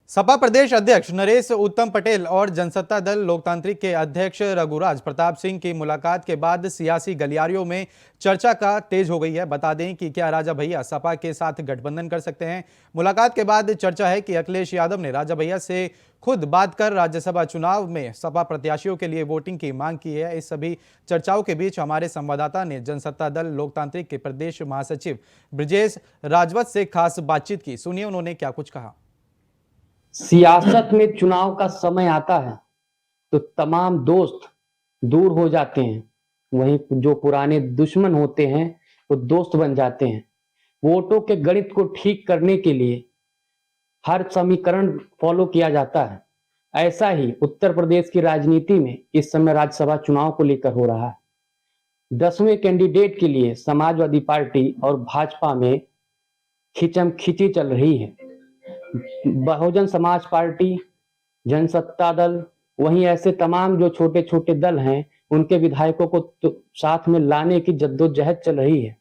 सपा प्रदेश अध्यक्ष नरेश उत्तम पटेल और जनसत्ता दल लोकतांत्रिक के अध्यक्ष रघुराज प्रताप सिंह की मुलाकात के बाद सियासी गलियारियों में चर्चा का तेज हो गई है। बता दें कि क्या राजा भैया सपा के साथ गठबंधन कर सकते हैं। मुलाकात के बाद चर्चा है कि अखिलेश यादव ने राजा भैया से खुद बात कर राज्यसभा चुनाव में सपा प्रत्याशियों के लिए वोटिंग की मांग की है। इस सभी चर्चाओं के बीच हमारे संवाददाता ने जनसत्ता दल लोकतांत्रिक के प्रदेश महासचिव ब्रजेश राजवत से खास बातचीत की। सुनिए उन्होंने क्या कुछ कहा। सियासत में चुनाव का समय आता है तो तमाम दोस्त दूर हो जाते हैं, वहीं जो पुराने दुश्मन होते हैं वो दोस्त बन जाते हैं। वोटों के गणित को ठीक करने के लिए हर समीकरण फॉलो किया जाता है। ऐसा ही उत्तर प्रदेश की राजनीति में इस समय राज्यसभा चुनाव को लेकर हो रहा है। 10वें कैंडिडेट के लिए समाजवादी पार्टी और भाजपा में खिंचम खिंची चल रही है। बहुजन समाज पार्टी, जनसत्ता दल, वहीं ऐसे तमाम जो छोटे छोटे दल हैं उनके विधायकों को तो साथ में लाने की जद्दोजहद चल रही है।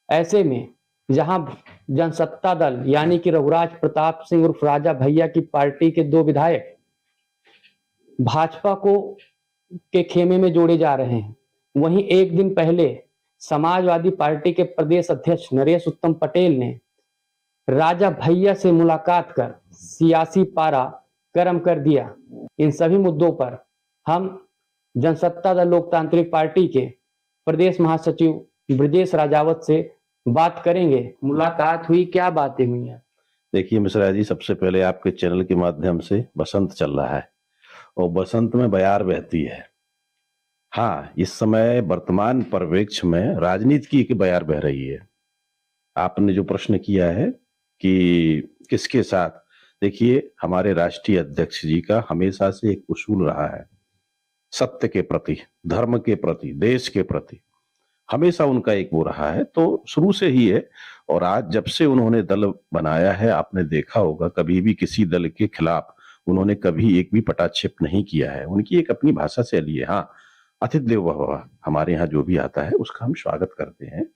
ऐसे में जहां जनसत्ता दल यानी कि रघुराज प्रताप सिंह उर्फ राजा भैया की पार्टी के 2 विधायक भाजपा को के खेमे में जोड़े जा रहे हैं, वहीं एक दिन पहले समाजवादी पार्टी के प्रदेश अध्यक्ष नरेश उत्तम पटेल ने राजा भैया से मुलाकात कर सियासी पारा गर्म कर दिया। इन सभी मुद्दों पर हम जनसत्ता दल लोकतांत्रिक पार्टी के प्रदेश महासचिव ब्रजेश राजावत से बात करेंगे। मुलाकात हुई, क्या बातें हुई हैं? देखिए मिश्रा जी, सबसे पहले आपके चैनल के माध्यम से बसंत चल रहा है और बसंत में बयार बहती है। हाँ, इस समय वर्तमान परिप्रेक्ष्य में राजनीति की एक बयार बह रही है। आपने जो प्रश्न किया है कि किसके साथ, देखिए हमारे राष्ट्रीय अध्यक्ष जी का हमेशा से एक उसूल रहा है, सत्य के प्रति, धर्म के प्रति, देश के प्रति हमेशा उनका एक वो रहा है, तो शुरू से ही है। और आज जब से उन्होंने दल बनाया है, आपने देखा होगा कभी भी किसी दल के खिलाफ उन्होंने कभी एक भी पटाक्षेप नहीं किया है। उनकी एक अपनी भाषा शैली है। हाँ, अतिथि देवो भव, हमारे यहाँ जो भी आता है उसका हम स्वागत करते हैं,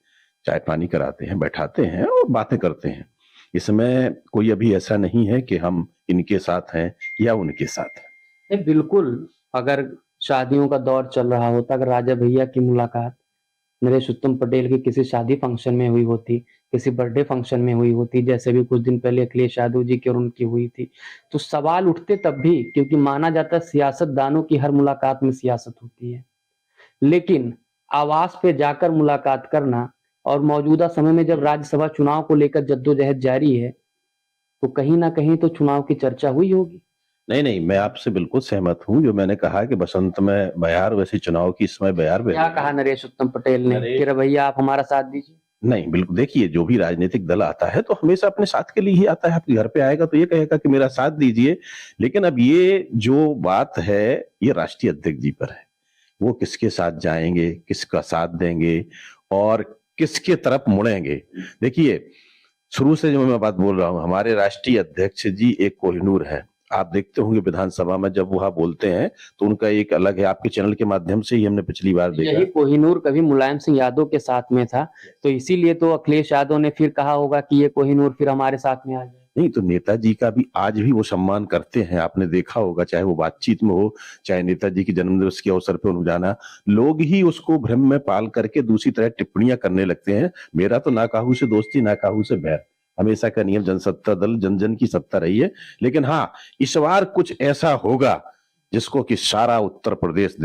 चाय पानी कराते हैं, बैठाते हैं और बातें करते हैं। इसमें कोई अभी ऐसा नहीं है कि हम इनके साथ हैं या उनके साथ हैं। बिल्कुल, अगर शादियों का दौर चल रहा होता, अगर राजा भैया की मुलाकात नरेश उत्तम पटेल की किसी शादी फंक्शन में हुई होती, किसी बर्थडे फंक्शन में हुई होती, जैसे भी कुछ दिन पहले अखिलेश यादव जी की और उनकी हुई थी, तो सवाल उठते तब भी, क्योंकि माना जाता है सियासतदानों की हर मुलाकात में सियासत होती है। लेकिन आवास पे जाकर मुलाकात करना और मौजूदा समय में जब राज्यसभा चुनाव को लेकर जद्दोजहद जारी है तो कहीं ना कहीं तो चुनाव की चर्चा हुई होगी। नहीं, मैं आपसे बिल्कुल सहमत हूं। जो मैंने कहा कि बसंत में बयार, वैसे चुनाव की समय बयार। क्या कहा नरेश उत्तम पटेल ने कि भैया आप हमारा साथ दीजिए? नहीं, बिल्कुल, देखिए जो भी राजनीतिक दल आता है तो हमेशा अपने साथ के लिए ही आता है। आपके घर पे आएगा तो ये कहेगा कि मेरा साथ दीजिए। लेकिन अब ये जो बात है ये राष्ट्रीय अध्यक्ष जी पर है, वो किसके साथ जाएंगे, किसका साथ देंगे और किसके तरफ मुड़ेंगे। देखिए शुरू से जो मैं बात बोल रहा हूं, हमारे राष्ट्रीय अध्यक्ष जी एक कोहिनूर है। आप देखते होंगे विधानसभा में जब वह बोलते हैं तो उनका एक अलग है। आपके चैनल के माध्यम से ही हमने पिछली बार देखा, यही कोहिनूर कभी मुलायम सिंह यादव के साथ में था, तो इसीलिए तो अखिलेश यादव ने फिर कहा होगा कि ये कोहिनूर फिर हमारे साथ में आ जाए। नहीं तो नेताजी का भी आज भी वो सम्मान करते हैं। आपने देखा होगा, चाहे वो बातचीत में हो, चाहे नेताजी की जन्मदिवस के अवसर पर जाना, लोग ही उसको भ्रम में पाल करके दूसरी तरह टिप्पणियां करने लगते हैं। मेरा तो ना काहू से दोस्ती ना काहू से बैर, हमेशा का नियम जनसत्ता दल, जन जन की सत्ता रही है। लेकिन हाँ, इस बार कुछ ऐसा होगा जिसको कि सारा उत्तर प्रदेश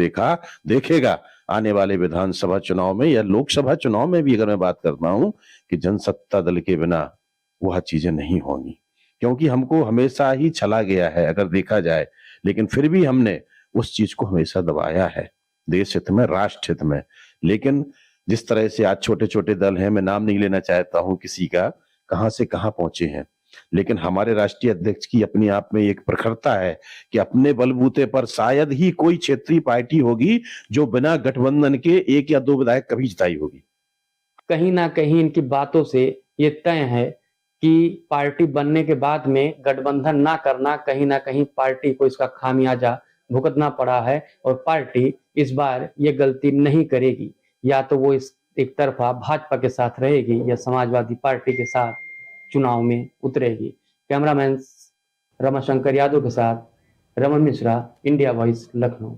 देखेगा आने वाले विधानसभा चुनाव में या लोकसभा चुनाव में भी। अगर मैं बात करता हूं कि जनसत्ता दल के बिना वह चीजें नहीं होंगी, क्योंकि हमको हमेशा ही छला गया है अगर देखा जाए। लेकिन फिर भी हमने उस चीज को हमेशा दबाया है, देश हित में, राष्ट्र हित में। लेकिन जिस तरह से आज छोटे छोटे दल हैं, मैं नाम नहीं लेना चाहता हूं किसी का, कहां से कहां पहुंचे हैं। लेकिन हमारे राष्ट्रीय अध्यक्ष की अपने आप में एक प्रखरता है कि अपने बलबूते पर शायद ही कोई क्षेत्रीय पार्टी होगी जो बिना गठबंधन के 1 या 2 विधायक कभी जिताई होगी। कहीं ना कहीं इनकी बातों से ये तय है कि पार्टी बनने के बाद में गठबंधन ना करना, कहीं ना कहीं पार्टी को इसका खामियाजा भुगतना पड़ा है और पार्टी इस बार ये गलती नहीं करेगी। या तो वो इस एक तरफा भाजपा के साथ रहेगी या समाजवादी पार्टी के साथ चुनाव में उतरेगी। कैमरामैन रमाशंकर यादव के साथ रमन मिश्रा, इंडिया वॉइस, लखनऊ।